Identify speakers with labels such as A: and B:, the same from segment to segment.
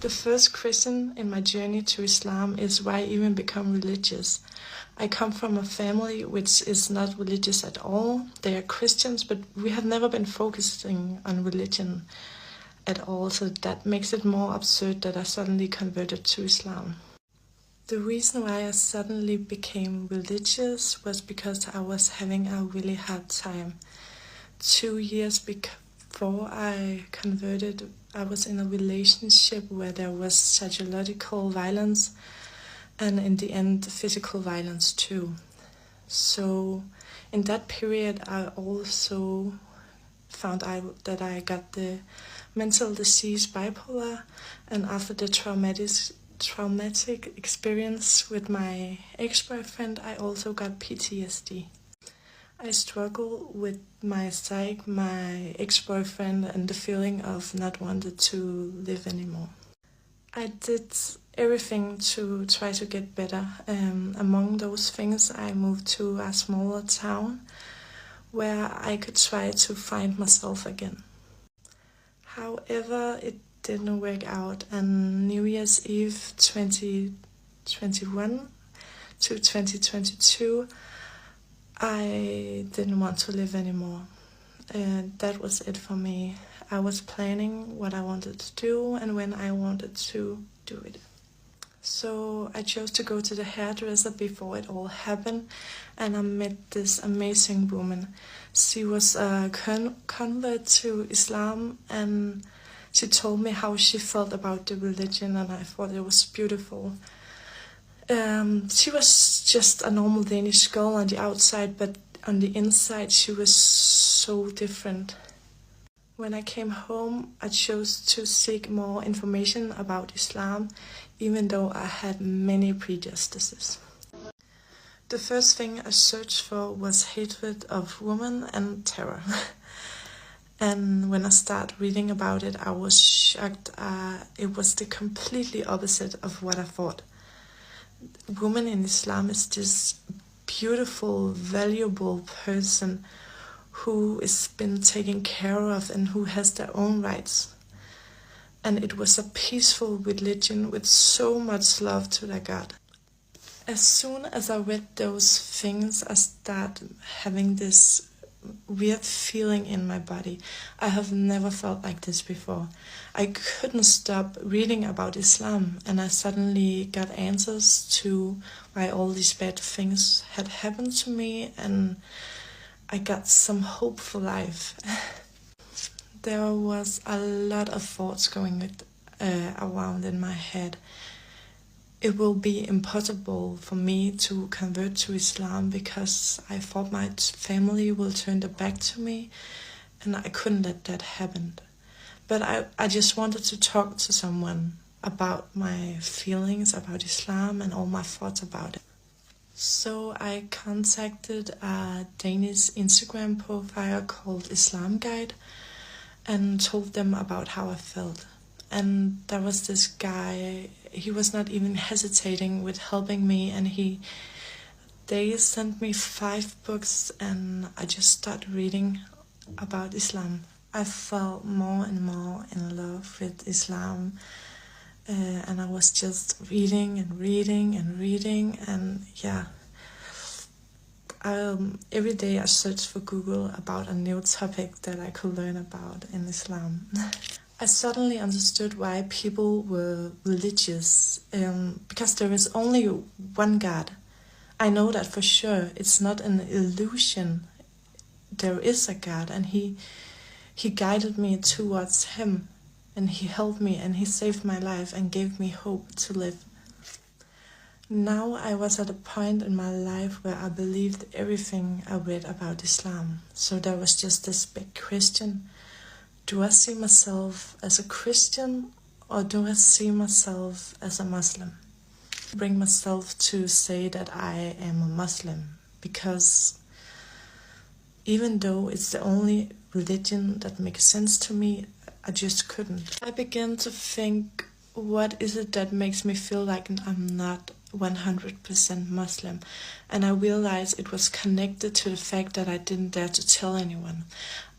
A: The first question in my journey to Islam is why even become religious. I come from a family which is not religious at all. They are Christians, but we have never been focusing on religion at all, so that makes it more absurd that I suddenly converted to Islam. The reason why I suddenly became religious was because I was having a really hard time. 2 years before I converted, I was in a relationship where there was psychological violence and in the end physical violence too. So in that period I also found out that I got the mental disease bipolar, and after the traumatic experience with my ex-boyfriend I also got PTSD. I struggle with my psyche, my ex-boyfriend, and the feeling of not wanting to live anymore. I did everything to try to get better. Among those things, I moved to a smaller town where I could try to find myself again. However, it didn't work out, and New Year's Eve 2021 to 2022, I didn't want to live anymore. That was it for me. I was planning what I wanted to do and when I wanted to do it. So I chose to go to the hairdresser before it all happened, and I met this amazing woman. She was a convert to Islam, and she told me how she felt about the religion, and I thought it was beautiful. She was just a normal Danish girl on the outside, but on the inside she was so different. When I came home, I chose to seek more information about Islam, even though I had many prejudices. The first thing I searched for was hatred of women and terror. And when I started reading about it, I was shocked. It was the completely opposite of what I thought. Woman in Islam is this beautiful, valuable person who is been taken care of and who has their own rights. And it was a peaceful religion with so much love to their God. As soon as I read those things, I started having this weird feeling in my body. I have never felt like this before. I couldn't stop reading about Islam, and I suddenly got answers to why all these bad things had happened to me, and I got some hope for life. There was a lot of thoughts going around in my head. It will be impossible for me to convert to Islam because I thought my family will turn their back to me, and I couldn't let that happen. But I just wanted to talk to someone about my feelings about Islam and all my thoughts about it. So I contacted a Danish Instagram profile called Islam Guide and told them about how I felt. And there was this guy, he was not even hesitating with helping me, and they sent me 5 books, and I just started reading about Islam. I fell more and more in love with Islam, and I was just reading and reading and reading, and yeah. Every day I searched for Google about a new topic that I could learn about in Islam. I suddenly understood why people were religious, because there is only one God. I know that for sure. It's not an illusion. There is a God, and He guided me towards Him, and He helped me, and He saved my life and gave me hope to live. Now I was at a point in my life where I believed everything I read about Islam. So there was just this big question. Do I see myself as a Christian, or do I see myself as a Muslim? I bring myself to say that I am a Muslim, because even though it's the only religion that makes sense to me, I just couldn't. I began to think, what is it that makes me feel like I'm not 100% Muslim? And I realized it was connected to the fact that I didn't dare to tell anyone.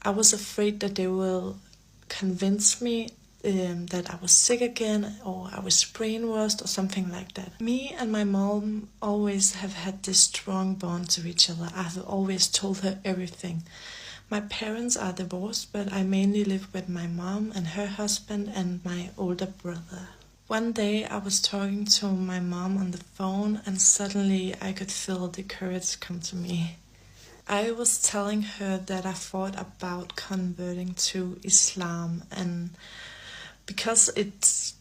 A: I was afraid that they will convince me that I was sick again, or I was brainwashed, or something like that. Me and my mom always have had this strong bond to each other. I've always told her everything. My parents are divorced, but I mainly live with my mom and her husband and my older brother. One day I was talking to my mom on the phone, and suddenly I could feel the courage come to me. I was telling her that I thought about converting to Islam, and because it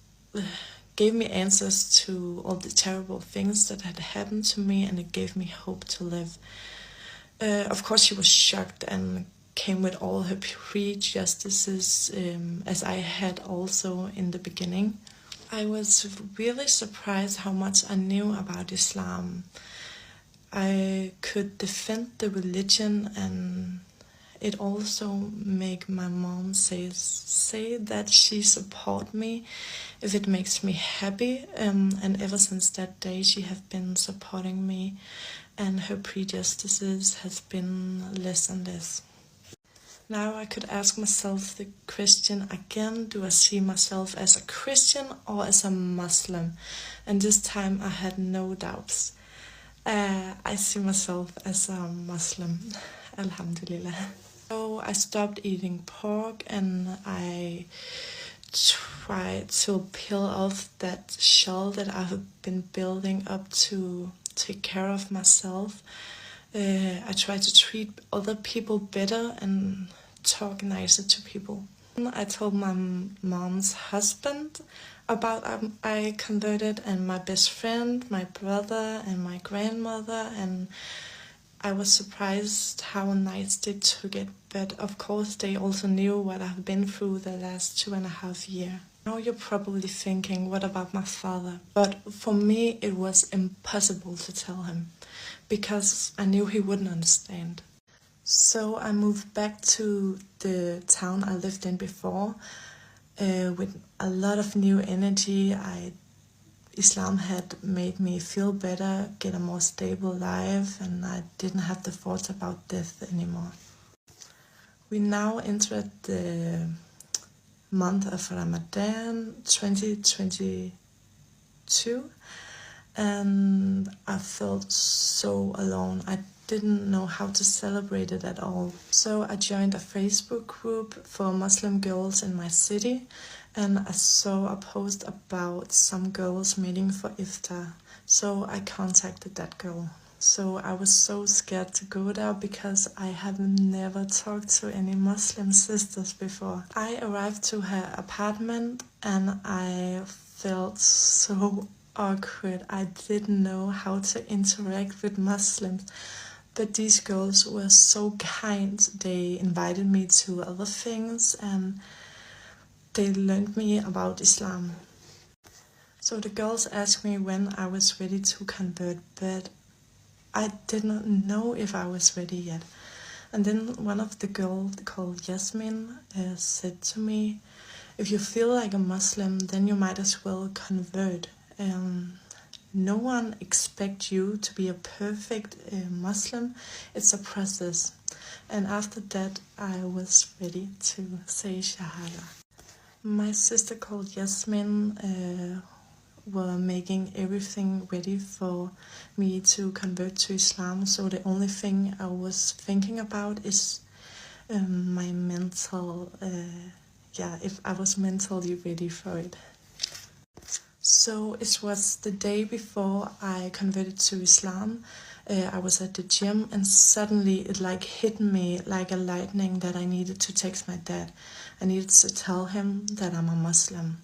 A: gave me answers to all the terrible things that had happened to me, and it gave me hope to live. Of course, she was shocked and came with all her prejudices, as I had also in the beginning. I was really surprised how much I knew about Islam. I could defend the religion, and it also made my mom say that she support me if it makes me happy. And ever since that day, she has been supporting me, and her prejudices has been less and less. Now I could ask myself the question again, do I see myself as a Christian or as a Muslim? And this time I had no doubts. I see myself as a Muslim, alhamdulillah. So I stopped eating pork, and I tried to peel off that shell that I've been building up to take care of myself. I try to treat other people better and talk nicer to people. I told my mom's husband about I converted, and my best friend, my brother, and my grandmother, and I was surprised how nice they took it. But of course they also knew what I've been through the last 2.5 years. Now you're probably thinking, what about my father? But for me it was impossible to tell him, because I knew he wouldn't understand. So I moved back to the town I lived in before, with a lot of new energy. Islam had made me feel better, get a more stable life, and I didn't have the thoughts about death anymore. We now entered the month of Ramadan 2022, and I felt so alone. I didn't know how to celebrate it at all. So I joined a Facebook group for Muslim girls in my city, and I saw a post about some girls meeting for iftar. So I contacted that girl. So I was so scared to go there, because I have never talked to any Muslim sisters before. I arrived to her apartment, and I felt so awkward. I didn't know how to interact with Muslims. But these girls were so kind. They invited me to other things, and they learned me about Islam. So the girls asked me when I was ready to convert, but I didn't know if I was ready yet. And then one of the girls, called Yasmin, said to me, if you feel like a Muslim, then you might as well convert. No one expects you to be a perfect Muslim. It's a process. And after that, I was ready to say Shahada. My sister called Yasmin were making everything ready for me to convert to Islam. So the only thing I was thinking about is my mental, if I was mentally ready for it. So it was the day before I converted to Islam. I was at the gym, and suddenly it hit me like a lightning that I needed to text my dad. I needed to tell him that I'm a Muslim.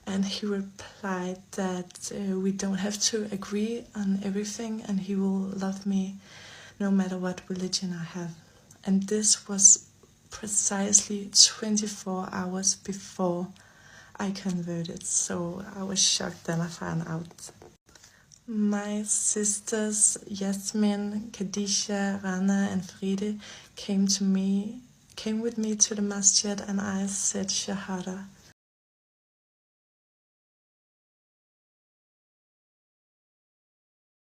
A: And he replied that we don't have to agree on everything, and he will love me no matter what religion I have. And this was precisely 24 hours before I converted, so I was shocked when I found out. My sisters Yasmin, Khadija, Rana, and Fride came with me to the masjid, and I said Shahada.